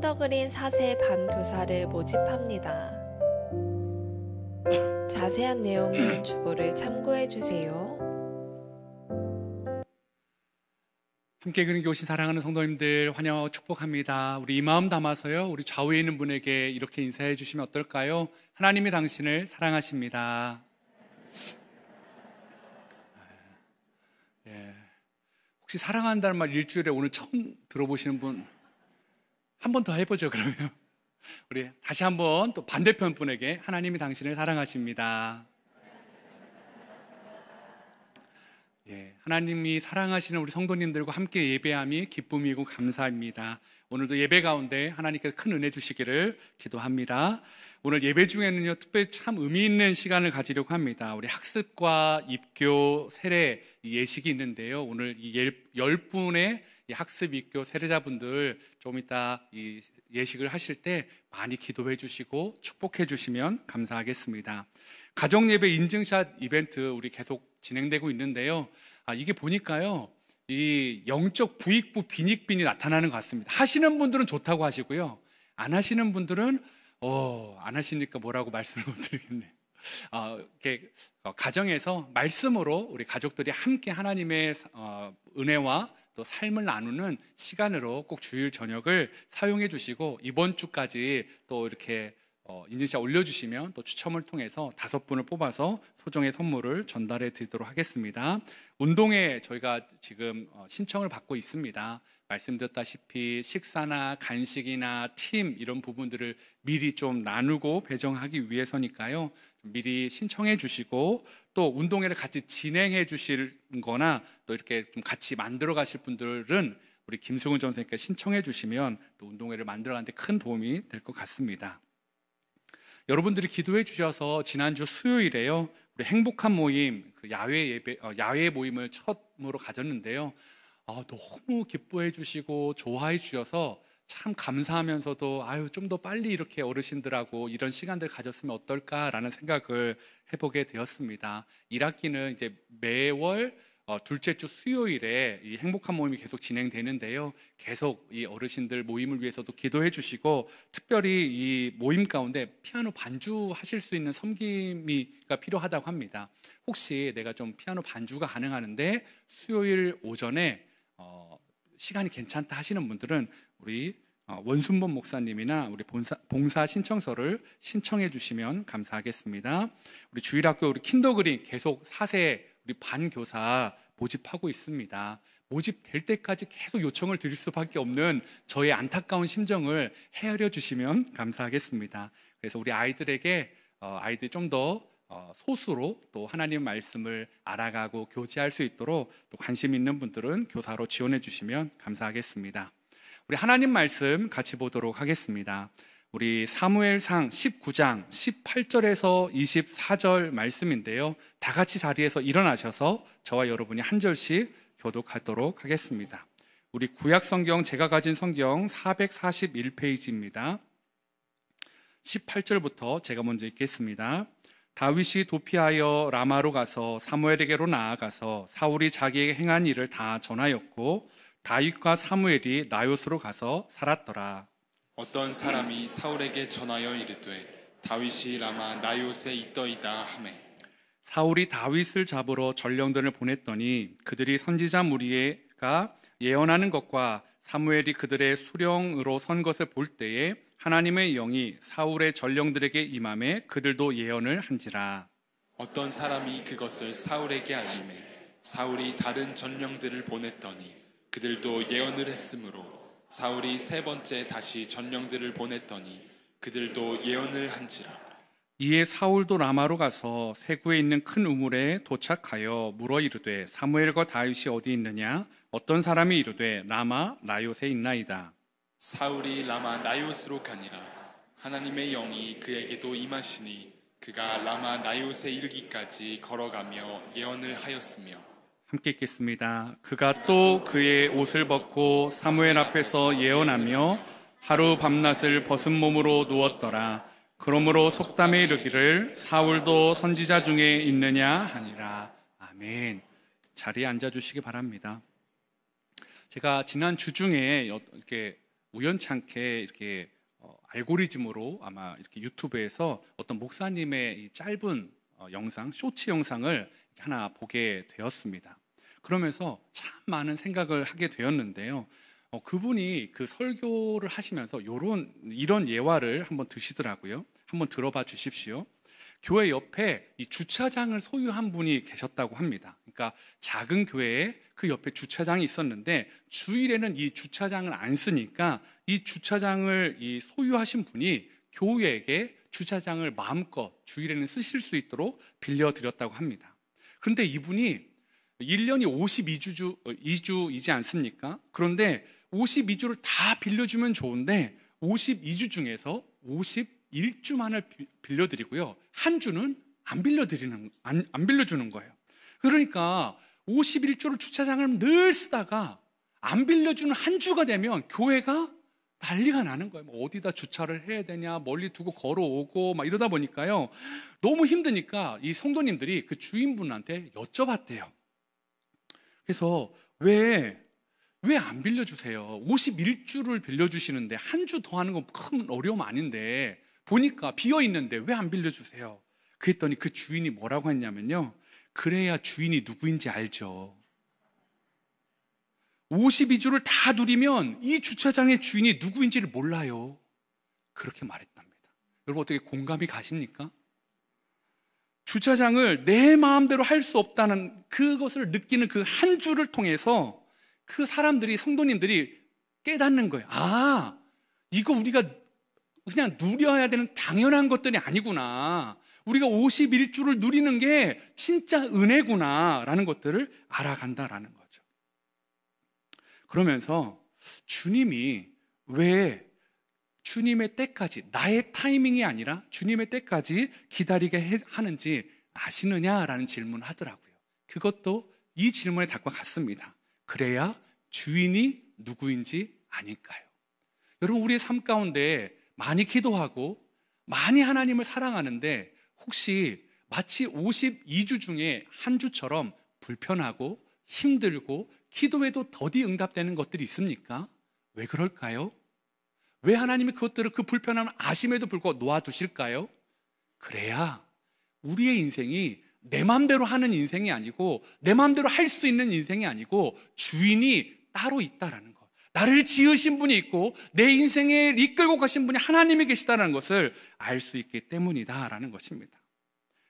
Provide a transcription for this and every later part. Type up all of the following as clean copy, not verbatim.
킨더그린 4세 반교사를 모집합니다. 자세한 내용은 주보를 참고해 주세요. 함께 그림께 오신 사랑하는 성도님들 환영하고 축복합니다. 우리 이 마음 담아서요, 우리 좌우에 있는 분에게 이렇게 인사해 주시면 어떨까요? 하나님이 당신을 사랑하십니다. 혹시 사랑한다는 말 일주일에 오늘 처음 들어보시는 분 한 번 더 해보죠. 그러면 우리 다시 한번 또 반대편 분에게 하나님이 당신을 사랑하십니다. 하나님이 사랑하시는 우리 성도님들과 함께 예배함이 기쁨이고 감사입니다. 오늘도 예배 가운데 하나님께서 큰 은혜 주시기를 기도합니다. 오늘 예배 중에는요, 특별히 참 의미 있는 시간을 가지려고 합니다. 우리 학습과 입교, 세례 예식이 있는데요. 오늘 이 10분의 학습, 입교, 세례자분들 좀 이따 이 예식을 하실 때 많이 기도해 주시고 축복해 주시면 감사하겠습니다. 가정 예배 인증샷 이벤트 우리 계속 진행되고 있는데요. 이게 보니까요, 이 영적 부익부 빈익빈이 나타나는 것 같습니다. 하시는 분들은 좋다고 하시고요, 안 하시는 분들은 안 하시니까 뭐라고 말씀을 못 드리겠네요. 이렇게 가정에서 말씀으로 우리 가족들이 함께 하나님의 은혜와 또 삶을 나누는 시간으로 꼭 주일 저녁을 사용해 주시고, 이번 주까지 또 이렇게 인증샷 올려주시면 또 추첨을 통해서 5분을 뽑아서 소정의 선물을 전달해 드리도록 하겠습니다. 운동회 저희가 지금 신청을 받고 있습니다. 말씀드렸다시피 식사나 간식이나 팀 이런 부분들을 미리 좀 나누고 배정하기 위해서니까요, 좀 미리 신청해 주시고, 또 운동회를 같이 진행해 주실 거나 또 이렇게 좀 같이 만들어 가실 분들은 우리 김승훈 전사님께 신청해 주시면 또 운동회를 만들어 가는 데 큰 도움이 될 것 같습니다. 여러분들이 기도해 주셔서 지난주 수요일에요, 우리 행복한 모임, 그 야외 모임을 처음으로 가졌는데요. 너무 기뻐해 주시고 좋아해 주셔서 참 감사하면서도 좀 더 빨리 이렇게 어르신들하고 이런 시간들 가졌으면 어떨까라는 생각을 해보게 되었습니다. 1학기는 이제 매월 둘째 주 수요일에 이 행복한 모임이 계속 진행되는데요. 계속 이 어르신들 모임을 위해서도 기도해 주시고, 특별히 이 모임 가운데 피아노 반주 하실 수 있는 섬김이가 필요하다고 합니다. 혹시 내가 좀 피아노 반주가 가능하는데 수요일 오전에 시간이 괜찮다 하시는 분들은 우리 원순범 목사님이나 우리 봉사 신청서를 신청해 주시면 감사하겠습니다. 우리 주일학교 우리 킨더그린 계속 4세 우리 반교사 모집하고 있습니다. 모집될 때까지 계속 요청을 드릴 수밖에 없는 저의 안타까운 심정을 헤아려 주시면 감사하겠습니다. 그래서 우리 아이들에게 아이들이 좀 더 소수로 또 하나님 말씀을 알아가고 교제할 수 있도록 또 관심 있는 분들은 교사로 지원해 주시면 감사하겠습니다. 우리 하나님 말씀 같이 보도록 하겠습니다. 우리 사무엘상 19장 18절에서 24절 말씀인데요, 다 같이 자리에서 일어나셔서 저와 여러분이 한 절씩 교독하도록 하겠습니다. 우리 구약성경, 제가 가진 성경 441페이지입니다. 18절부터 제가 먼저 읽겠습니다. 다윗이 도피하여 라마로 가서 사무엘에게로 나아가서 사울이 자기에게 행한 일을 다 전하였고, 다윗과 사무엘이 나요스로 가서 살았더라. 어떤 사람이 사울에게 전하여 이르되 다윗이 라마 나요스에 있더이다 하매, 사울이 다윗을 잡으러 전령들을 보냈더니 그들이 선지자 무리가 예언하는 것과 사무엘이 그들의 수령으로 선 것을 볼 때에 하나님의 영이 사울의 전령들에게 임하매 그들도 예언을 한지라. 어떤 사람이 그것을 사울에게 알리매 사울이 다른 전령들을 보냈더니 그들도 예언을 했으므로 사울이 세 번째 다시 전령들을 보냈더니 그들도 예언을 한지라. 이에 사울도 라마로 가서 세구에 있는 큰 우물에 도착하여 물어 이르되 사무엘과 다윗이 어디 있느냐? 어떤 사람이 이르되 라마 나요스에 있나이다. 사울이 라마 나요스로 가니라. 하나님의 영이 그에게도 임하시니 그가 라마 나요스에 이르기까지 걸어가며 예언을 하였으며. 함께 읽겠습니다. 그가 또 그의 옷을 벗고 사무엘 앞에서 예언하며 하루 밤낮을 벗은 몸으로 누웠더라. 그러므로 속담에 이르기를 사울도 선지자 중에 있느냐 하니라. 아멘. 자리에 앉아주시기 바랍니다. 제가 지난 주 중에 이렇게 우연찮게 이렇게 알고리즘으로 아마 이렇게 유튜브에서 어떤 목사님의 이 짧은 영상, 쇼츠 영상을 하나 보게 되었습니다. 그러면서 참 많은 생각을 하게 되었는데요. 그분이 그 설교를 하시면서 이런 예화를 한번 드시더라고요. 한번 들어봐 주십시오. 교회 옆에 이 주차장을 소유한 분이 계셨다고 합니다. 그러니까 작은 교회에 그 옆에 주차장이 있었는데 주일에는 이 주차장을 안 쓰니까 이 주차장을 소유하신 분이 교회에게 주차장을 마음껏 주일에는 쓰실 수 있도록 빌려드렸다고 합니다. 그런데 이분이 1년이 52주이지 않습니까? 그런데 52주를 다 빌려주면 좋은데 52주 중에서 51주만을 빌려드리고요. 한 주는 안 빌려주는 거예요. 그러니까 51주를 주차장을 늘 쓰다가 안 빌려주는 한 주가 되면 교회가 난리가 나는 거예요. 어디다 주차를 해야 되냐, 멀리 두고 걸어오고 막 이러다 보니까요. 너무 힘드니까 이 성도님들이 그 주인분한테 여쭤봤대요. 그래서 왜 안 빌려주세요? 51주를 빌려주시는데 한 주 더 하는 건 큰 어려움 아닌데 보니까 비어있는데 왜 안 빌려주세요? 그랬더니 그 주인이 뭐라고 했냐면요. 그래야 주인이 누구인지 알죠. 52주를 다 누리면 이 주차장의 주인이 누구인지를 몰라요. 그렇게 말했답니다. 여러분 어떻게 공감이 가십니까? 주차장을 내 마음대로 할 수 없다는 그것을 느끼는 그 한 주를 통해서 그 사람들이, 성도님들이 깨닫는 거예요. 아, 이거 우리가 그냥 누려야 되는 당연한 것들이 아니구나. 우리가 51주를 누리는 게 진짜 은혜구나 라는 것들을 알아간다라는 거죠. 그러면서 주님이 왜 주님의 때까지, 나의 타이밍이 아니라 주님의 때까지 기다리게 하는지 아시느냐라는 질문을 하더라고요. 그것도 이 질문에 답과 같습니다. 그래야 주인이 누구인지 아닐까요? 여러분 우리의 삶 가운데 많이 기도하고 많이 하나님을 사랑하는데 혹시 마치 52주 중에 한 주처럼 불편하고 힘들고 기도해도 더디 응답되는 것들이 있습니까? 왜 그럴까요? 왜 하나님이 그것들을 그 불편함을 아심에도 불구하고 놓아두실까요? 그래야 우리의 인생이 내 마음대로 하는 인생이 아니고 내 마음대로 할 수 있는 인생이 아니고 주인이 따로 있다라는 것, 나를 지으신 분이 있고 내 인생에 이끌고 가신 분이 하나님이 계시다는 것을 알 수 있기 때문이다라는 것입니다.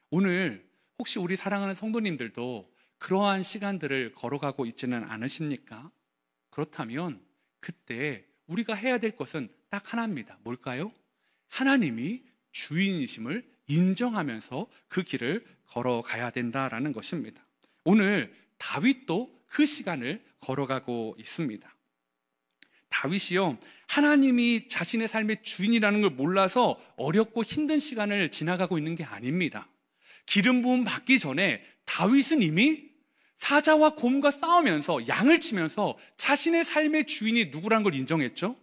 오늘 혹시 우리 사랑하는 성도님들도 그러한 시간들을 걸어가고 있지는 않으십니까? 그렇다면 그때 우리가 해야 될 것은 딱 하나입니다. 뭘까요? 하나님이 주인이심을 인정하면서 그 길을 걸어가야 된다라는 것입니다. 오늘 다윗도 그 시간을 걸어가고 있습니다. 다윗이요, 하나님이 자신의 삶의 주인이라는 걸 몰라서 어렵고 힘든 시간을 지나가고 있는 게 아닙니다. 기름 부음 받기 전에 다윗은 이미 사자와 곰과 싸우면서 양을 치면서 자신의 삶의 주인이 누구라는 걸 인정했죠?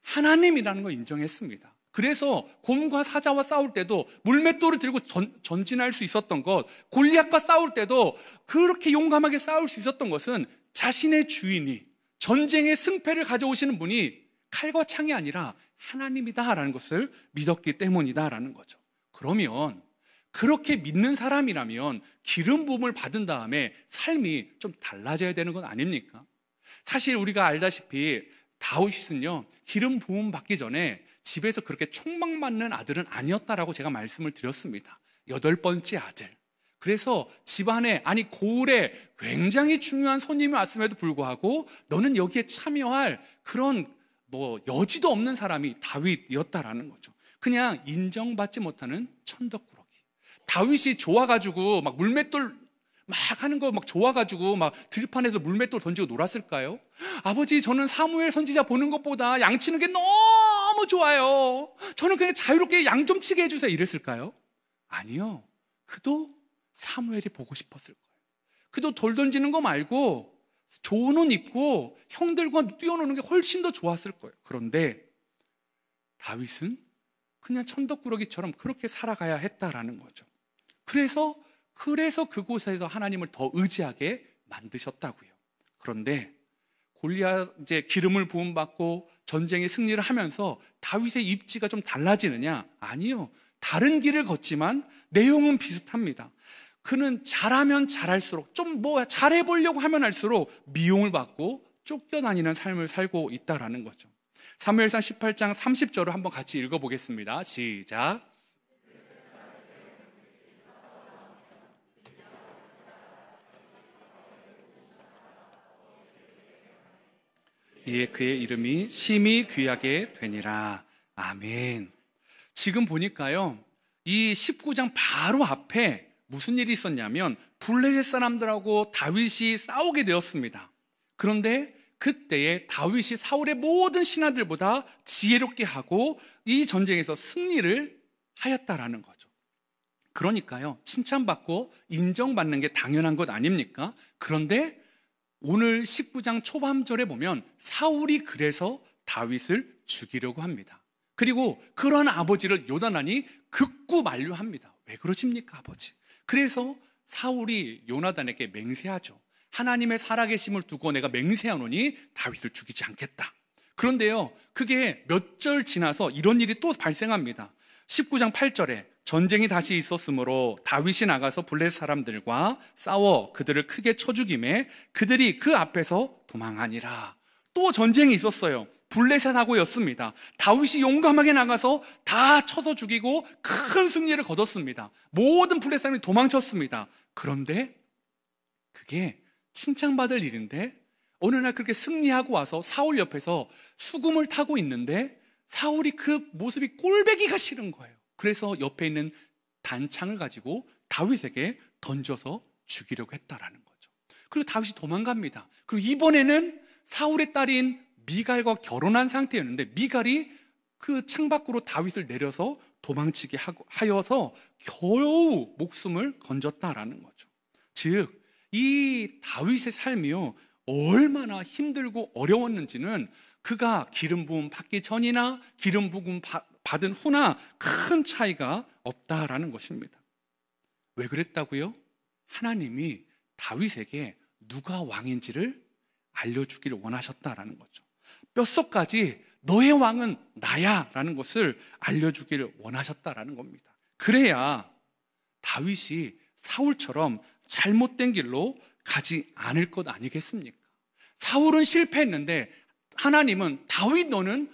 하나님이라는 걸 인정했습니다. 그래서 곰과 사자와 싸울 때도 물맷돌을 들고 전진할 수 있었던 것, 골리앗과 싸울 때도 그렇게 용감하게 싸울 수 있었던 것은 자신의 주인이, 전쟁의 승패를 가져오시는 분이 칼과 창이 아니라 하나님이다라는 것을 믿었기 때문이다라는 거죠. 그러면 그렇게 믿는 사람이라면 기름 부음을 받은 다음에 삶이 좀 달라져야 되는 건 아닙니까? 사실 우리가 알다시피 다윗은요, 기름 부음 받기 전에 집에서 그렇게 총망맞는 아들은 아니었다라고 제가 말씀을 드렸습니다. 8번째 아들. 그래서 집안에, 아니 고을에 굉장히 중요한 손님이 왔음에도 불구하고 너는 여기에 참여할 그런 여지도 없는 사람이 다윗이었다라는 거죠. 그냥 인정받지 못하는 천덕꾸러기. 다윗이 좋아가지고 막 물맷돌 막 하는 거 막 좋아가지고 막 들판에서 물맷돌 던지고 놀았을까요? 아버지, 저는 사무엘 선지자 보는 것보다 양 치는 게 너무 좋아요. 저는 그냥 자유롭게 양 좀 치게 해주세요. 이랬을까요? 아니요. 그도 사무엘이 보고 싶었을 거예요. 그도 돌 던지는 거 말고 좋은 옷 입고 형들과 뛰어노는 게 훨씬 더 좋았을 거예요. 그런데 다윗은 그냥 천덕꾸러기처럼 그렇게 살아가야 했다라는 거죠. 그래서 그곳에서 하나님을 더 의지하게 만드셨다고요. 그런데 골리앗 이제 기름을 부음받고 전쟁의 승리를 하면서 다윗의 입지가 좀 달라지느냐? 아니요. 다른 길을 걷지만 내용은 비슷합니다. 그는 잘하면 잘할수록 좀 잘해보려고 하면 할수록 미움을 받고 쫓겨다니는 삶을 살고 있다라는 거죠. 사무엘상 18장 30절을 한번 같이 읽어보겠습니다. 시작. 이에 그의 이름이 심히 귀하게 되니라. 아멘. 지금 보니까요, 이 19장 바로 앞에 무슨 일이 있었냐면 블레셋 사람들하고 다윗이 싸우게 되었습니다. 그런데 그때에 다윗이 사울의 모든 신하들보다 지혜롭게 하고 이 전쟁에서 승리를 하였다라는 거죠. 그러니까요, 칭찬받고 인정받는 게 당연한 것 아닙니까? 그런데 오늘 19장 초반절에 보면 사울이 그래서 다윗을 죽이려고 합니다. 그리고 그러한 아버지를 요나단이 극구 만류합니다. 왜 그러십니까, 아버지? 그래서 사울이 요나단에게 맹세하죠. 하나님의 살아계심을 두고 내가 맹세하노니 다윗을 죽이지 않겠다. 그런데요, 그게 몇 절 지나서 이런 일이 또 발생합니다. 19장 8절에 전쟁이 다시 있었으므로 다윗이 나가서 블레셋 사람들과 싸워 그들을 크게 쳐 죽이매 그들이 그 앞에서 도망하니라. 또 전쟁이 있었어요. 블레셋하고였습니다. 다윗이 용감하게 나가서 다 쳐서 죽이고 큰 승리를 거뒀습니다. 모든 블레셋 사람이 도망쳤습니다. 그런데 그게 칭찬받을 일인데 어느 날 그렇게 승리하고 와서 사울 옆에서 수금을 타고 있는데 사울이 그 모습이 꼴배기가 싫은 거예요. 그래서 옆에 있는 단창을 가지고 다윗에게 던져서 죽이려고 했다라는 거죠. 그리고 다윗이 도망갑니다. 그리고 이번에는 사울의 딸인 미갈과 결혼한 상태였는데 미갈이 그 창밖으로 다윗을 내려서 도망치게 하여서 겨우 목숨을 건졌다라는 거죠. 즉, 이 다윗의 삶이요, 얼마나 힘들고 어려웠는지는 그가 기름 부음 받기 전이나 기름 부음 받은 후나 큰 차이가 없다라는 것입니다. 왜 그랬다고요? 하나님이 다윗에게 누가 왕인지를 알려주기를 원하셨다라는 거죠. 뼛속까지 너의 왕은 나야 라는 것을 알려주기를 원하셨다라는 겁니다. 그래야 다윗이 사울처럼 잘못된 길로 가지 않을 것 아니겠습니까? 사울은 실패했는데 하나님은 다윗 너는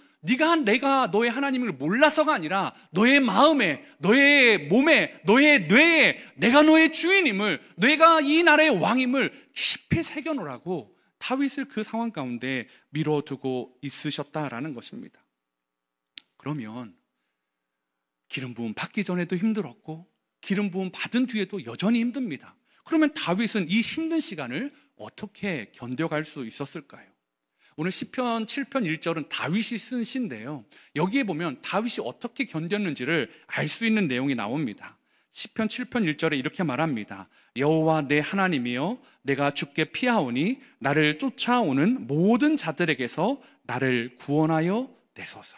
내가 너의 하나님을 몰라서가 아니라 너의 마음에, 너의 몸에, 너의 뇌에 내가 너의 주인임을, 내가 이 나라의 왕임을 깊이 새겨놓으라고 다윗을 그 상황 가운데 밀어두고 있으셨다라는 것입니다. 그러면 기름 부음 받기 전에도 힘들었고 기름 부음 받은 뒤에도 여전히 힘듭니다. 그러면 다윗은 이 힘든 시간을 어떻게 견뎌갈 수 있었을까요? 오늘 시편 7편 1절은 다윗이 쓴 시인데요, 여기에 보면 다윗이 어떻게 견뎠는지를 알 수 있는 내용이 나옵니다. 시편 7편 1절에 이렇게 말합니다. 여호와 내 하나님이여 내가 주께 피하오니 나를 쫓아오는 모든 자들에게서 나를 구원하여 내소서.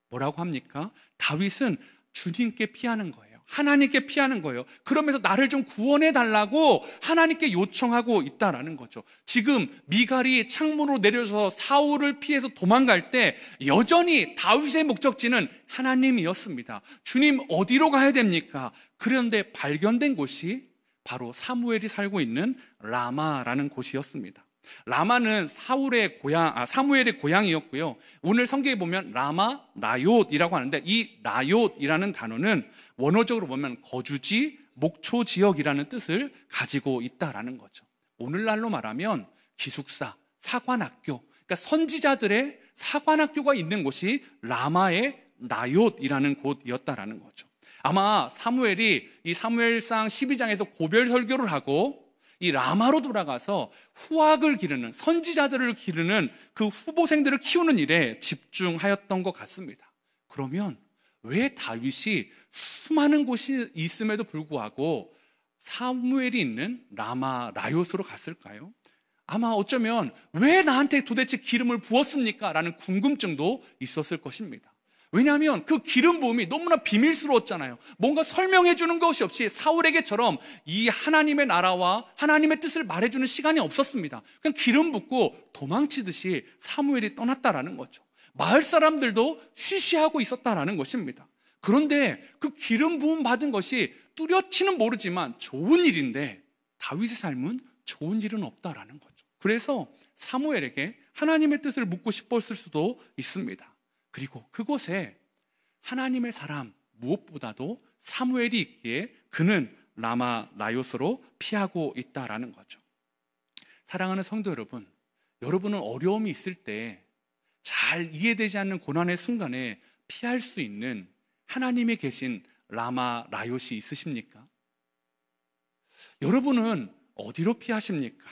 뭐라고 합니까? 다윗은 주님께 피하는 거예요. 하나님께 피하는 거예요. 그러면서 나를 좀 구원해 달라고 하나님께 요청하고 있다라는 거죠. 지금 미갈이 창문으로 내려서 사울을 피해서 도망갈 때 여전히 다윗의 목적지는 하나님이었습니다. 주님 어디로 가야 됩니까? 그런데 발견된 곳이 바로 사무엘이 살고 있는 라마라는 곳이었습니다. 라마는 사무엘의 고향이었고요. 오늘 성경에 보면 라마 라옅이라고 하는데 이 라옅이라는 단어는 원어적으로 보면 거주지, 목초 지역이라는 뜻을 가지고 있다라는 거죠. 오늘날로 말하면 기숙사, 사관학교, 그러니까 선지자들의 사관학교가 있는 곳이 라마의 라옅이라는 곳이었다라는 거죠. 아마 사무엘이 이 사무엘상 12장에서 고별 설교를 하고 이 라마로 돌아가서 후학을 기르는, 선지자들을 기르는 그 후보생들을 키우는 일에 집중하였던 것 같습니다. 그러면 왜 다윗이 수많은 곳이 있음에도 불구하고 사무엘이 있는 라마 라옅으로 갔을까요? 아마 어쩌면 왜 나한테 도대체 기름을 부었습니까? 라는 궁금증도 있었을 것입니다. 왜냐하면 그 기름 부음이 너무나 비밀스러웠잖아요. 뭔가 설명해 주는 것이 없이 사울에게처럼 이 하나님의 나라와 하나님의 뜻을 말해주는 시간이 없었습니다. 그냥 기름 붓고 도망치듯이 사무엘이 떠났다라는 거죠. 마을 사람들도 쉬쉬하고 있었다라는 것입니다. 그런데 그 기름 부음 받은 것이 뚜렷이는 모르지만 좋은 일인데 다윗의 삶은 좋은 일은 없다라는 거죠. 그래서 사무엘에게 하나님의 뜻을 묻고 싶었을 수도 있습니다. 그리고 그곳에 하나님의 사람 무엇보다도 사무엘이 있기에 그는 라마 나요스로 피하고 있다라는 거죠. 사랑하는 성도 여러분, 여러분은 어려움이 있을 때 잘 이해되지 않는 고난의 순간에 피할 수 있는 하나님이 계신 라마 라요시 있으십니까? 여러분은 어디로 피하십니까?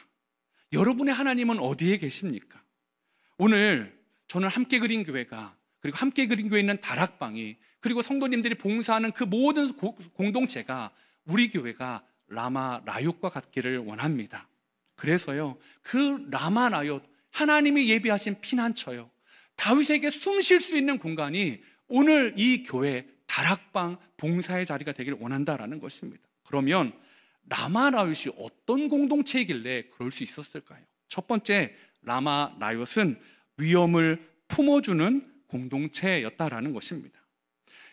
여러분의 하나님은 어디에 계십니까? 오늘 저는 함께 그린 교회가, 그리고 함께 그린 교회에 있는 다락방이, 그리고 성도님들이 봉사하는 그 모든 공동체가, 우리 교회가 라마 라요과 같기를 원합니다. 그래서요, 그 라마 라요, 하나님이 예비하신 피난처요, 다윗에게 숨 쉴 수 있는 공간이 오늘 이 교회 다락방 봉사의 자리가 되길 원한다라는 것입니다. 그러면 라마 라요시 어떤 공동체이길래 그럴 수 있었을까요? 첫 번째, 라마 라요는 위험을 품어주는 공동체였다라는 것입니다.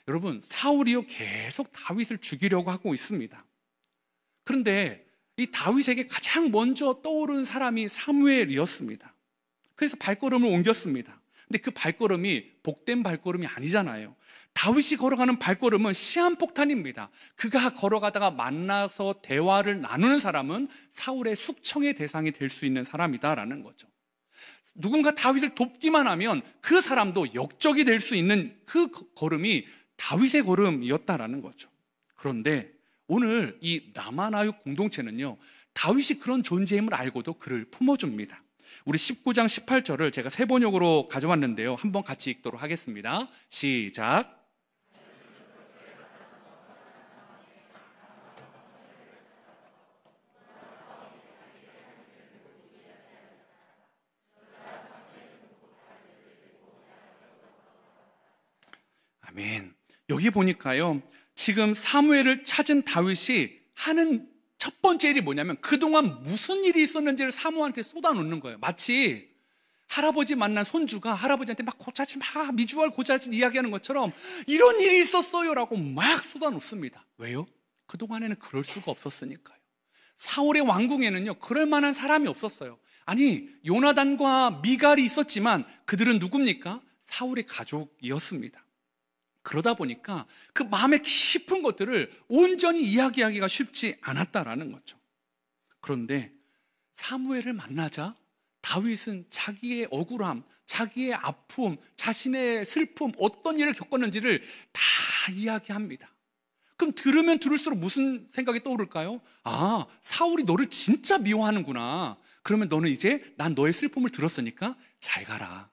여러분, 사울이요 계속 다윗을 죽이려고 하고 있습니다. 그런데 이 다윗에게 가장 먼저 떠오른 사람이 사무엘이었습니다. 그래서 발걸음을 옮겼습니다. 근데 그 발걸음이 복된 발걸음이 아니잖아요. 다윗이 걸어가는 발걸음은 시한폭탄입니다. 그가 걸어가다가 만나서 대화를 나누는 사람은 사울의 숙청의 대상이 될 수 있는 사람이다라는 거죠. 누군가 다윗을 돕기만 하면 그 사람도 역적이 될 수 있는 그 걸음이 다윗의 걸음이었다라는 거죠. 그런데 오늘 이 라마나육 공동체는요, 다윗이 그런 존재임을 알고도 그를 품어줍니다. 우리 19장 18절을 제가 세 번역으로 가져왔는데요, 한번 같이 읽도록 하겠습니다. 시작. 아멘. 여기 보니까요, 지금 사무엘을 찾은 다윗이 하는 첫 번째 일이 뭐냐면 그동안 무슨 일이 있었는지를 사무한테 쏟아놓는 거예요. 마치 할아버지 만난 손주가 할아버지한테 막 고자질, 막 미주알 고자질 이야기하는 것처럼 이런 일이 있었어요 라고 막 쏟아놓습니다. 왜요? 그동안에는 그럴 수가 없었으니까요. 사울의 왕궁에는요 그럴 만한 사람이 없었어요. 아니, 요나단과 미갈이 있었지만 그들은 누굽니까? 사울의 가족이었습니다. 그러다 보니까 그 마음의 깊은 것들을 온전히 이야기하기가 쉽지 않았다라는 거죠. 그런데 사무엘을 만나자 다윗은 자기의 억울함, 자기의 아픔, 자신의 슬픔, 어떤 일을 겪었는지를 다 이야기합니다. 그럼 들으면 들을수록 무슨 생각이 떠오를까요? 아, 사울이 너를 진짜 미워하는구나. 그러면 너는 이제 난 너의 슬픔을 들었으니까 잘 가라,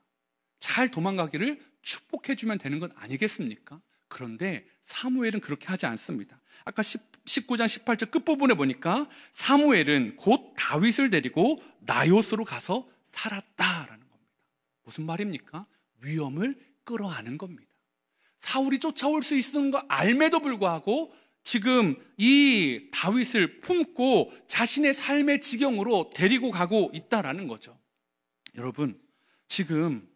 잘 도망가기를 축복해주면 되는 건 아니겠습니까? 그런데 사무엘은 그렇게 하지 않습니다. 아까 19장 18절 끝부분에 보니까 사무엘은 곧 다윗을 데리고 나요스로 가서 살았다라는 겁니다. 무슨 말입니까? 위험을 끌어안은 겁니다. 사울이 쫓아올 수 있는 거 알매도 불구하고 지금 이 다윗을 품고 자신의 삶의 지경으로 데리고 가고 있다라는 거죠. 여러분, 지금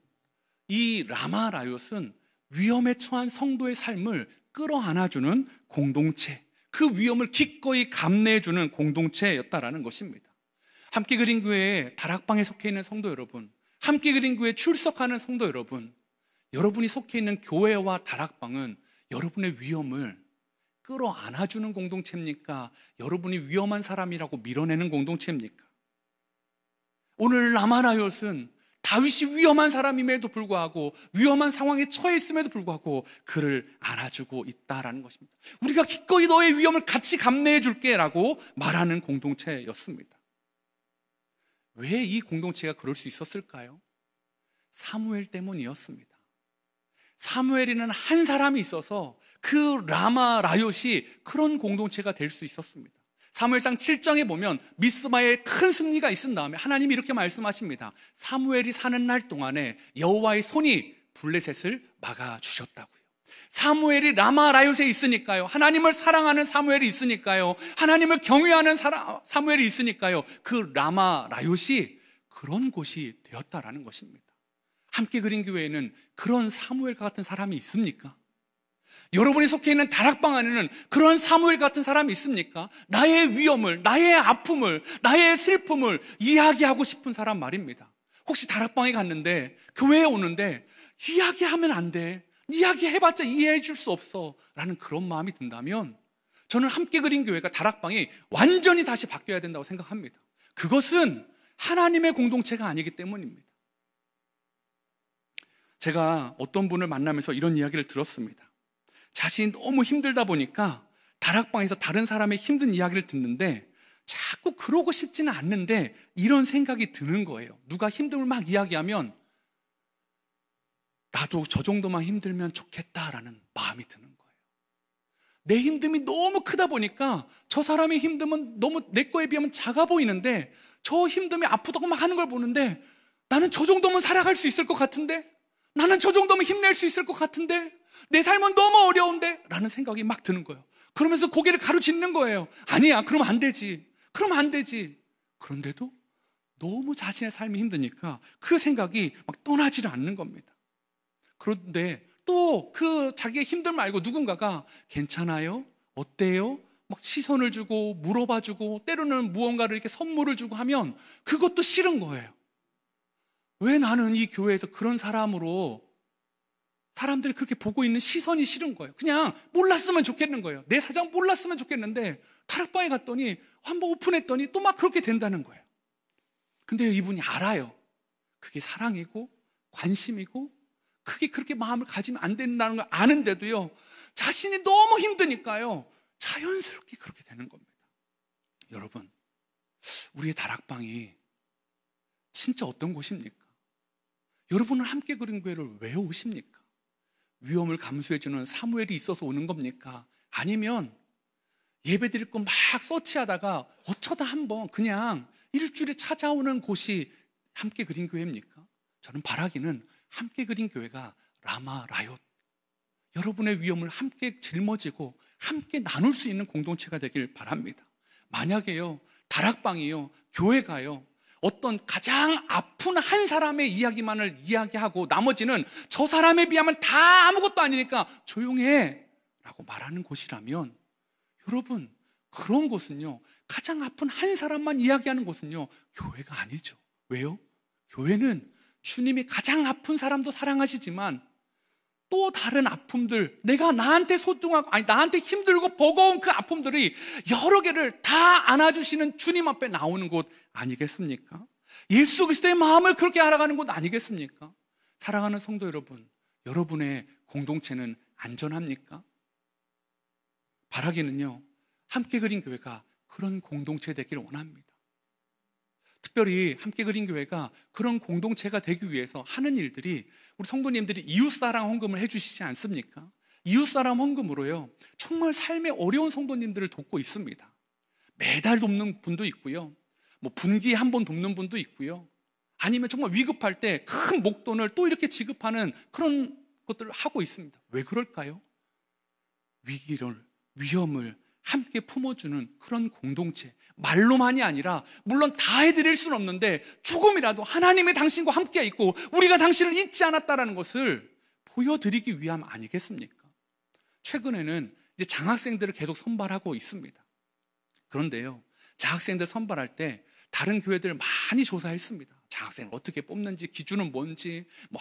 이 라마 라요스는 위험에 처한 성도의 삶을 끌어안아주는 공동체, 그 위험을 기꺼이 감내해주는 공동체였다라는 것입니다. 함께 그린 교회에 다락방에 속해 있는 성도 여러분, 함께 그린 교회에 출석하는 성도 여러분, 여러분이 속해 있는 교회와 다락방은 여러분의 위험을 끌어안아주는 공동체입니까? 여러분이 위험한 사람이라고 밀어내는 공동체입니까? 오늘 라마 라요스는 다윗이 위험한 사람임에도 불구하고, 위험한 상황에 처해 있음에도 불구하고 그를 안아주고 있다라는 것입니다. 우리가 기꺼이 너의 위험을 같이 감내해 줄게 라고 말하는 공동체였습니다. 왜 이 공동체가 그럴 수 있었을까요? 사무엘 때문이었습니다. 사무엘이라는 한 사람이 있어서 그 라마 라요시 그런 공동체가 될 수 있었습니다. 사무엘상 7장에 보면 미스바에 큰 승리가 있은 다음에 하나님이 이렇게 말씀하십니다. 사무엘이 사는 날 동안에 여호와의 손이 블레셋을 막아주셨다고요. 사무엘이 라마 라요스에 있으니까요, 하나님을 사랑하는 사무엘이 있으니까요, 하나님을 경외하는 사무엘이 있으니까요, 그 라마 라요시 그런 곳이 되었다라는 것입니다. 함께 그린 교회에는 그런 사무엘과 같은 사람이 있습니까? 여러분이 속해 있는 다락방 안에는 그런 사무엘 같은 사람이 있습니까? 나의 위험을, 나의 아픔을, 나의 슬픔을 이야기하고 싶은 사람 말입니다. 혹시 다락방에 갔는데, 교회에 오는데 이야기하면 안 돼, 이야기해봤자 이해해 줄 수 없어 라는 그런 마음이 든다면 저는 함께 그린 교회가 다락방이 완전히 다시 바뀌어야 된다고 생각합니다. 그것은 하나님의 공동체가 아니기 때문입니다. 제가 어떤 분을 만나면서 이런 이야기를 들었습니다. 자신이 너무 힘들다 보니까 다락방에서 다른 사람의 힘든 이야기를 듣는데 자꾸 그러고 싶지는 않는데 이런 생각이 드는 거예요. 누가 힘듦을 막 이야기하면 나도 저 정도만 힘들면 좋겠다라는 마음이 드는 거예요. 내 힘듦이 너무 크다 보니까 저 사람의 힘듦은 너무 내 거에 비하면 작아 보이는데 저 힘듦이 아프다고 막 하는 걸 보는데 나는 저 정도면 살아갈 수 있을 것 같은데, 나는 저 정도면 힘낼 수 있을 것 같은데, 내 삶은 너무 어려운데 라는 생각이 막 드는 거예요. 그러면서 고개를 가로짓는 거예요. 아니야, 그러면 안 되지, 그러면 안 되지. 그런데도 너무 자신의 삶이 힘드니까 그 생각이 막 떠나지를 않는 겁니다. 그런데 또 그 자기의 힘듦을 알고 누군가가 괜찮아요? 어때요? 막 시선을 주고 물어봐주고 때로는 무언가를 이렇게 선물을 주고 하면 그것도 싫은 거예요. 왜 나는 이 교회에서 그런 사람으로 사람들이 그렇게 보고 있는 시선이 싫은 거예요. 그냥 몰랐으면 좋겠는 거예요. 내 사정 몰랐으면 좋겠는데 다락방에 갔더니 한번 오픈했더니 또 막 그렇게 된다는 거예요. 근데 이분이 알아요. 그게 사랑이고 관심이고 그게 그렇게 마음을 가지면 안 된다는 걸 아는데도요, 자신이 너무 힘드니까요 자연스럽게 그렇게 되는 겁니다. 여러분, 우리의 다락방이 진짜 어떤 곳입니까? 여러분은 함께 그린 교회를 왜 오십니까? 위험을 감수해주는 사무엘이 있어서 오는 겁니까? 아니면 예배 드릴 거 막 서치하다가 어쩌다 한번 그냥 일주일에 찾아오는 곳이 함께 그린 교회입니까? 저는 바라기는 함께 그린 교회가 라마 라얏, 여러분의 위험을 함께 짊어지고 함께 나눌 수 있는 공동체가 되길 바랍니다. 만약에요, 다락방이요, 교회가요, 어떤 가장 아픈 한 사람의 이야기만을 이야기하고 나머지는 저 사람에 비하면 다 아무것도 아니니까 조용해 라고 말하는 곳이라면, 여러분, 그런 곳은요, 가장 아픈 한 사람만 이야기하는 곳은요 교회가 아니죠. 왜요? 교회는 주님이 가장 아픈 사람도 사랑하시지만 또 다른 아픔들, 내가 나한테 소중하고 나한테 힘들고 버거운 그 아픔들이 여러 개를 다 안아주시는 주님 앞에 나오는 곳 아니겠습니까? 예수 그리스도의 마음을 그렇게 알아가는 곳 아니겠습니까? 사랑하는 성도 여러분, 여러분의 공동체는 안전합니까? 바라기는요, 함께 그린 교회가 그런 공동체 되기를 원합니다. 특별히 함께 그린 교회가 그런 공동체가 되기 위해서 하는 일들이, 우리 성도님들이 이웃사랑 헌금을 해주시지 않습니까? 이웃사랑 헌금으로요 정말 삶의 어려운 성도님들을 돕고 있습니다. 매달 돕는 분도 있고요, 뭐 분기에 한 번 돕는 분도 있고요, 아니면 정말 위급할 때 큰 목돈을 또 이렇게 지급하는 그런 것들을 하고 있습니다. 왜 그럴까요? 위기를, 위험을 함께 품어주는 그런 공동체, 말로만이 아니라 물론 다 해드릴 수는 없는데 조금이라도 하나님의 당신과 함께 있고 우리가 당신을 잊지 않았다는 것을 보여드리기 위함 아니겠습니까? 최근에는 이제 장학생들을 계속 선발하고 있습니다. 그런데요, 장학생들 선발할 때 다른 교회들 많이 조사했습니다. 장학생을 어떻게 뽑는지, 기준은 뭔지, 뭐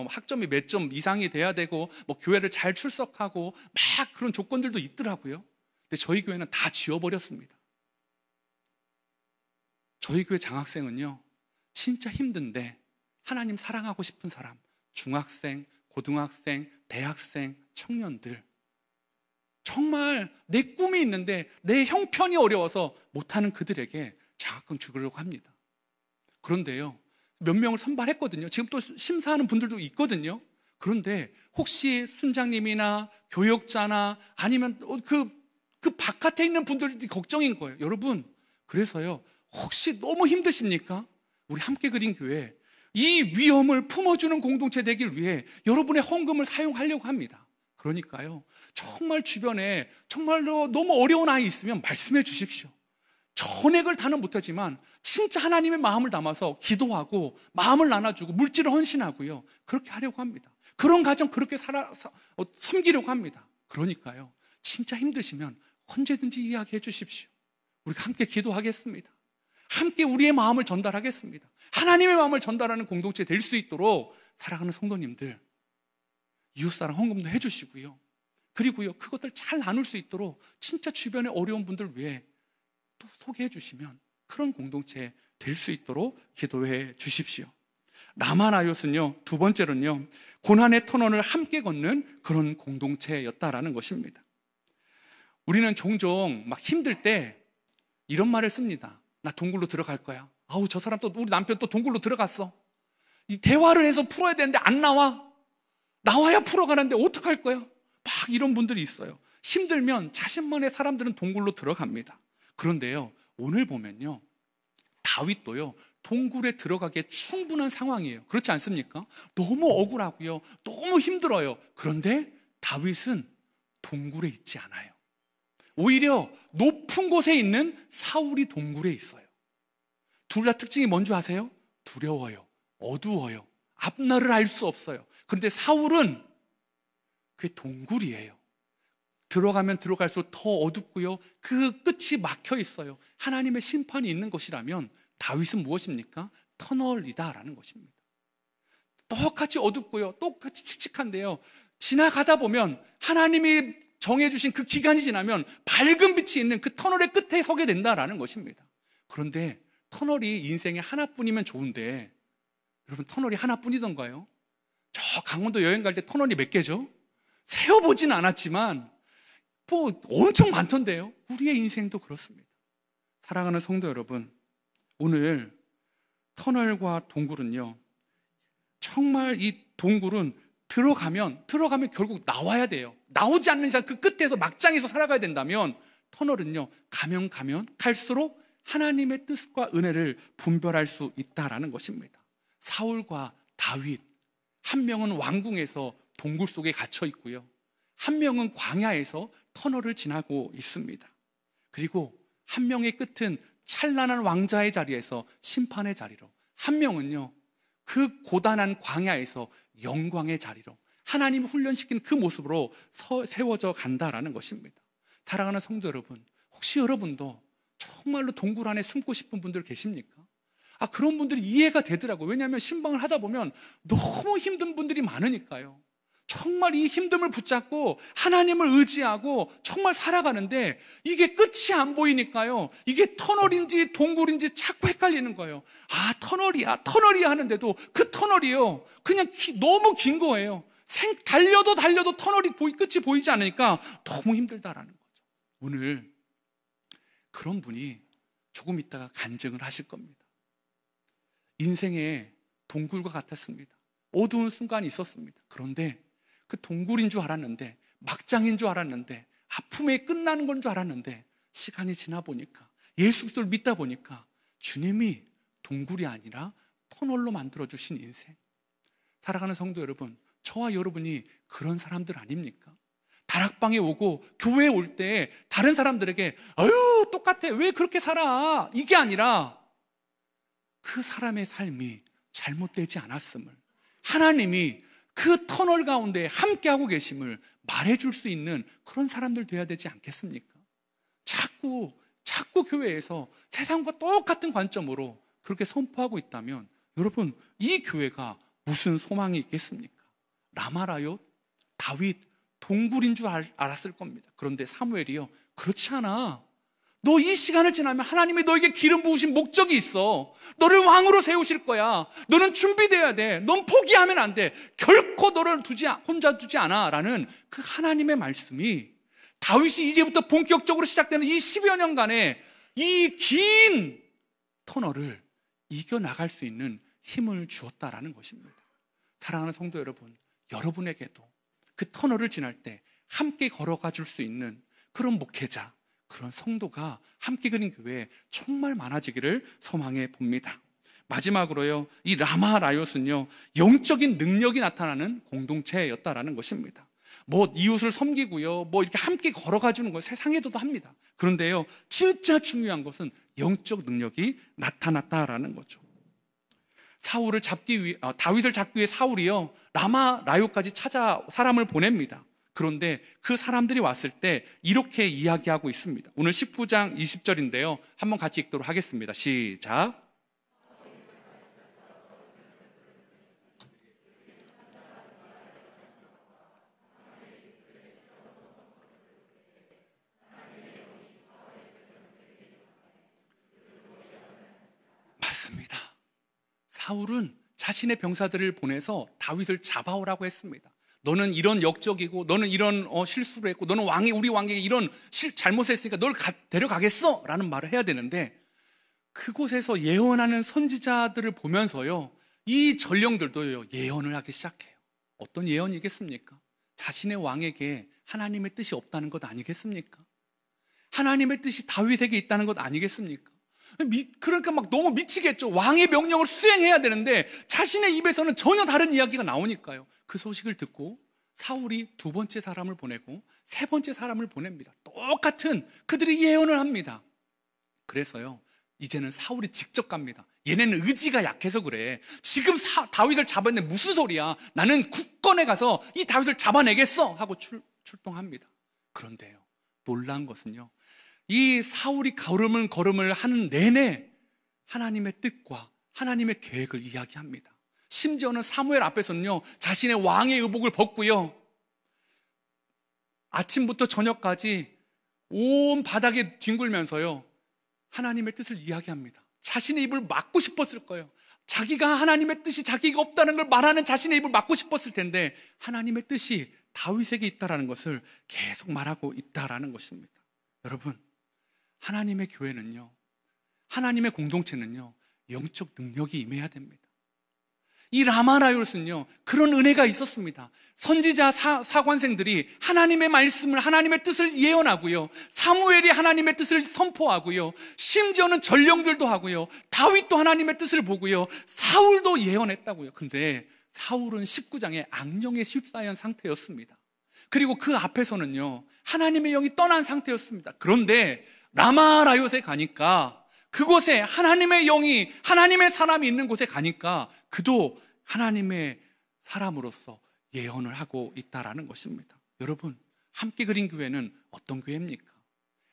학점이 몇 점 이상이 돼야 되고, 뭐 교회를 잘 출석하고 막 그런 조건들도 있더라고요. 근데 저희 교회는 다 지워버렸습니다. 저희 교회 장학생은요, 진짜 힘든데 하나님 사랑하고 싶은 사람, 중학생, 고등학생, 대학생, 청년들, 정말 내 꿈이 있는데 내 형편이 어려워서 못하는 그들에게 장학금 주려고 합니다. 그런데요, 몇 명을 선발했거든요. 지금 또 심사하는 분들도 있거든요. 그런데 혹시 순장님이나 교역자나 아니면 그 바깥에 있는 분들이 걱정인 거예요. 여러분, 그래서요, 혹시 너무 힘드십니까? 우리 함께 그린 교회 이 위험을 품어주는 공동체 되길 위해 여러분의 헌금을 사용하려고 합니다. 그러니까요, 정말 주변에 정말로 너무 어려운 아이 있으면 말씀해 주십시오. 전액을 다는 못하지만 진짜 하나님의 마음을 담아서 기도하고 마음을 나눠주고 물질을 헌신하고요, 그렇게 하려고 합니다. 그런 가정 그렇게 섬기려고 합니다. 그러니까요, 진짜 힘드시면 언제든지 이야기해 주십시오. 우리가 함께 기도하겠습니다. 함께 우리의 마음을 전달하겠습니다. 하나님의 마음을 전달하는 공동체 될 수 있도록 사랑하는 성도님들, 이웃사랑 헌금도 해주시고요, 그리고요, 그것들 잘 나눌 수 있도록 진짜 주변에 어려운 분들 위해 또 소개해 주시면 그런 공동체 될 수 있도록 기도해 주십시오. 라마나요스는요, 두 번째로는요, 고난의 터널을 함께 걷는 그런 공동체였다라는 것입니다. 우리는 종종 막 힘들 때 이런 말을 씁니다. 나 동굴로 들어갈 거야. 아우, 저 사람 또, 우리 남편 또 동굴로 들어갔어. 이 대화를 해서 풀어야 되는데 안 나와야 풀어가는데 어떡할 거야? 막 이런 분들이 있어요. 힘들면 자신만의 사람들은 동굴로 들어갑니다. 그런데요, 오늘 보면요, 다윗도요, 동굴에 들어가기에 충분한 상황이에요. 그렇지 않습니까? 너무 억울하고요, 너무 힘들어요. 그런데 다윗은 동굴에 있지 않아요. 오히려 높은 곳에 있는 사울이 동굴에 있어요. 둘 다 특징이 뭔지 아세요? 두려워요, 어두워요, 앞날을 알 수 없어요. 그런데 사울은 그게 동굴이에요. 들어가면 들어갈수록 더 어둡고요, 그 끝이 막혀 있어요. 하나님의 심판이 있는 것이라면 다윗은 무엇입니까? 터널이다라는 것입니다. 똑같이 어둡고요, 똑같이 칙칙한데요, 지나가다 보면 하나님이 정해주신 그 기간이 지나면 밝은 빛이 있는 그 터널의 끝에 서게 된다라는 것입니다. 그런데 터널이 인생에 하나뿐이면 좋은데, 여러분, 터널이 하나뿐이던가요? 저 강원도 여행 갈 때 터널이 몇 개죠? 세어보진 않았지만 뭐 엄청 많던데요. 우리의 인생도 그렇습니다. 사랑하는 성도 여러분, 오늘 터널과 동굴은요, 정말 이 동굴은 들어가면 결국 나와야 돼요. 나오지 않는 이상 그 끝에서 막장에서 살아가야 된다면, 터널은요, 가면 갈수록 하나님의 뜻과 은혜를 분별할 수 있다라는 것입니다. 사울과 다윗, 한 명은 왕궁에서 동굴 속에 갇혀 있고요, 한 명은 광야에서 터널을 지나고 있습니다. 그리고 한 명의 끝은 찬란한 왕자의 자리에서 심판의 자리로, 한 명은요, 그 고단한 광야에서 영광의 자리로, 하나님이 훈련시킨 그 모습으로 세워져 간다라는 것입니다. 사랑하는 성도 여러분, 혹시 여러분도 정말로 동굴 안에 숨고 싶은 분들 계십니까? 그런 분들이 이해가 되더라고요. 왜냐하면 신방을 하다 보면 너무 힘든 분들이 많으니까요. 정말 이 힘듦을 붙잡고 하나님을 의지하고 정말 살아가는데 이게 끝이 안 보이니까요, 이게 터널인지 동굴인지 자꾸 헷갈리는 거예요. 터널이야 하는데도 그 터널이요, 그냥 너무 긴 거예요. 달려도 터널이 끝이 보이지 않으니까 너무 힘들다라는 거죠. 오늘 그런 분이 조금 있다가 간증을 하실 겁니다. 인생의 동굴과 같았습니다. 어두운 순간이 있었습니다. 그런데 그 동굴인 줄 알았는데, 막장인 줄 알았는데, 아픔에 끝나는 건 줄 알았는데, 시간이 지나 보니까, 예수 그리스도를 믿다 보니까 주님이 동굴이 아니라 터널로 만들어주신 인생. 사랑하는 성도 여러분, 저와 여러분이 그런 사람들 아닙니까? 다락방에 오고 교회에 올 때 다른 사람들에게 아유 똑같아, 왜 그렇게 살아, 이게 아니라 그 사람의 삶이 잘못되지 않았음을, 하나님이 그 터널 가운데 함께하고 계심을 말해줄 수 있는 그런 사람들 돼야 되지 않겠습니까? 자꾸 교회에서 세상과 똑같은 관점으로 그렇게 선포하고 있다면, 여러분, 이 교회가 무슨 소망이 있겠습니까? 라마라요, 다윗 동굴인 줄 알았을 겁니다. 그런데 사무엘이요, 그렇지 않아. 너 이 시간을 지나면 하나님이 너에게 기름 부으신 목적이 있어. 너를 왕으로 세우실 거야. 너는 준비되어야 돼. 넌 포기하면 안 돼. 결코 너를 혼자 두지 않아 라는 그 하나님의 말씀이 다윗이 이제부터 본격적으로 시작되는 이 10여 년간의 이 긴 터널을 이겨나갈 수 있는 힘을 주었다라는 것입니다. 사랑하는 성도 여러분, 여러분에게도 그 터널을 지날 때 함께 걸어가 줄 수 있는 그런 목회자, 그런 성도가 함께 그린 교회 정말 많아지기를 소망해 봅니다. 마지막으로요, 이 라마라요스는요, 영적인 능력이 나타나는 공동체였다라는 것입니다. 뭐 이웃을 섬기고요, 뭐 이렇게 함께 걸어가 주는 거 세상에도 합니다. 그런데요, 진짜 중요한 것은 영적 능력이 나타났다라는 거죠. 다윗을 잡기 위해 사울이요 라마 라요까지 찾아 사람을 보냅니다. 그런데 그 사람들이 왔을 때 이렇게 이야기하고 있습니다. 오늘 19장 20절인데요. 한번 같이 읽도록 하겠습니다. 시작. 맞습니다. 사울은 자신의 병사들을 보내서 다윗을 잡아오라고 했습니다. 너는 이런 역적이고 너는 이런 실수를 했고 너는 우리 왕에게 이런 잘못을 했으니까 널 데려가겠어 라는 말을 해야 되는데, 그곳에서 예언하는 선지자들을 보면서요 이 전령들도요 예언을 하기 시작해요. 어떤 예언이겠습니까? 자신의 왕에게 하나님의 뜻이 없다는 것 아니겠습니까? 하나님의 뜻이 다윗에게 있다는 것 아니겠습니까? 그러니까 막 너무 미치겠죠. 왕의 명령을 수행해야 되는데 자신의 입에서는 전혀 다른 이야기가 나오니까요. 그 소식을 듣고 사울이 두 번째 사람을 보내고 세 번째 사람을 보냅니다. 똑같은 그들이 예언을 합니다. 그래서요 이제는 사울이 직접 갑니다. 얘네는 의지가 약해서 그래. 지금 다윗을 잡았는데 무슨 소리야. 나는 굳건해 가서 이 다윗을 잡아내겠어 하고 출동합니다. 그런데요 놀라운 것은요, 이 사울이 걸음을 하는 내내 하나님의 뜻과 하나님의 계획을 이야기합니다. 심지어는 사무엘 앞에서는요 자신의 왕의 의복을 벗고요 아침부터 저녁까지 온 바닥에 뒹굴면서요 하나님의 뜻을 이야기합니다. 자신의 입을 막고 싶었을 거예요. 자기가 하나님의 뜻이 자기가 없다는 걸 말하는 자신의 입을 막고 싶었을 텐데 하나님의 뜻이 다윗에게 있다라는 것을 계속 말하고 있다라는 것입니다. 여러분, 하나님의 교회는요, 하나님의 공동체는요 영적 능력이 임해야 됩니다. 이 라마라요스는요 그런 은혜가 있었습니다. 선지자 사관생들이 하나님의 말씀을, 하나님의 뜻을 예언하고요, 사무엘이 하나님의 뜻을 선포하고요, 심지어는 전령들도 하고요, 다윗도 하나님의 뜻을 보고요, 사울도 예언했다고요. 근데 사울은 19장에 악령에 휩싸인 상태였습니다. 그리고 그 앞에서는요 하나님의 영이 떠난 상태였습니다. 그런데 라마라요스에 가니까, 그곳에 하나님의 영이, 하나님의 사람이 있는 곳에 가니까 그도 하나님의 사람으로서 예언을 하고 있다라는 것입니다. 여러분, 함께 그린 교회는 어떤 교회입니까?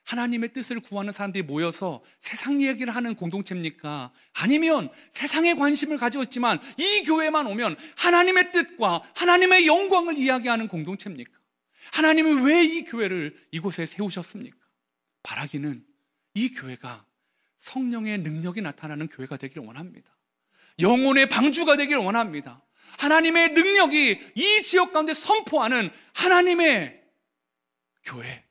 하나님의 뜻을 구하는 사람들이 모여서 세상 얘기를 하는 공동체입니까? 아니면 세상에 관심을 가지고 있지만 이 교회만 오면 하나님의 뜻과 하나님의 영광을 이야기하는 공동체입니까? 하나님은 왜 이 교회를 이곳에 세우셨습니까? 바라기는 이 교회가 성령의 능력이 나타나는 교회가 되기를 원합니다. 영혼의 방주가 되기를 원합니다. 하나님의 능력이 이 지역 가운데 선포하는 하나님의 교회,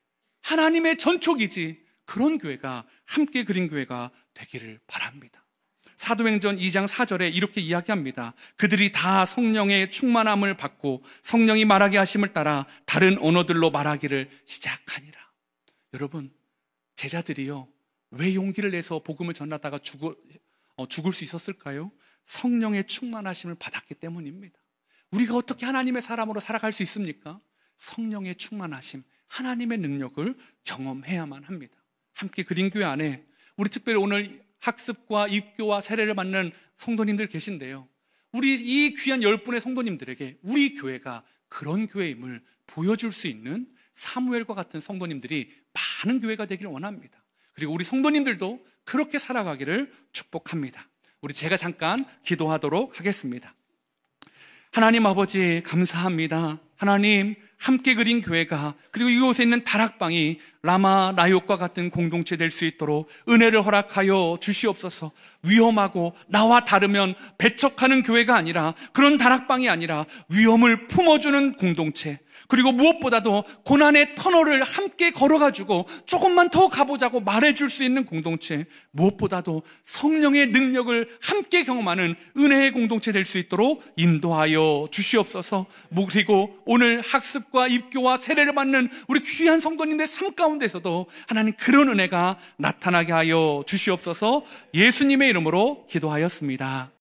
하나님의 전초기지, 그런 교회가, 함께 그린 교회가 되기를 바랍니다. 사도행전 2장 4절에 이렇게 이야기합니다. 그들이 다 성령의 충만함을 받고 성령이 말하게 하심을 따라 다른 언어들로 말하기를 시작하니라. 여러분, 제자들이요 왜 용기를 내서 복음을 전하다가 죽을 수 있었을까요? 성령의 충만하심을 받았기 때문입니다. 우리가 어떻게 하나님의 사람으로 살아갈 수 있습니까? 성령의 충만하심, 하나님의 능력을 경험해야만 합니다. 함께 그린 교회 안에 우리 특별히 오늘 학습과 입교와 세례를 받는 성도님들 계신데요, 우리 이 귀한 10분의 성도님들에게 우리 교회가 그런 교회임을 보여줄 수 있는 사무엘과 같은 성도님들이 많은 교회가 되기를 원합니다. 그리고 우리 성도님들도 그렇게 살아가기를 축복합니다. 우리 제가 잠깐 기도하도록 하겠습니다. 하나님 아버지, 감사합니다. 하나님, 함께 그린 교회가, 그리고 이곳에 있는 다락방이 라마 라욕과 같은 공동체 될 수 있도록 은혜를 허락하여 주시옵소서. 위험하고 나와 다르면 배척하는 교회가 아니라, 그런 다락방이 아니라 위험을 품어주는 공동체, 그리고 무엇보다도 고난의 터널을 함께 걸어가지고 조금만 더 가보자고 말해줄 수 있는 공동체, 무엇보다도 성령의 능력을 함께 경험하는 은혜의 공동체 될 수 있도록 인도하여 주시옵소서. 그리고 오늘 학습과 입교와 세례를 받는 우리 귀한 성도님들 삶 가운데서도 하나님 그런 은혜가 나타나게 하여 주시옵소서. 예수님의 이름으로 기도하였습니다.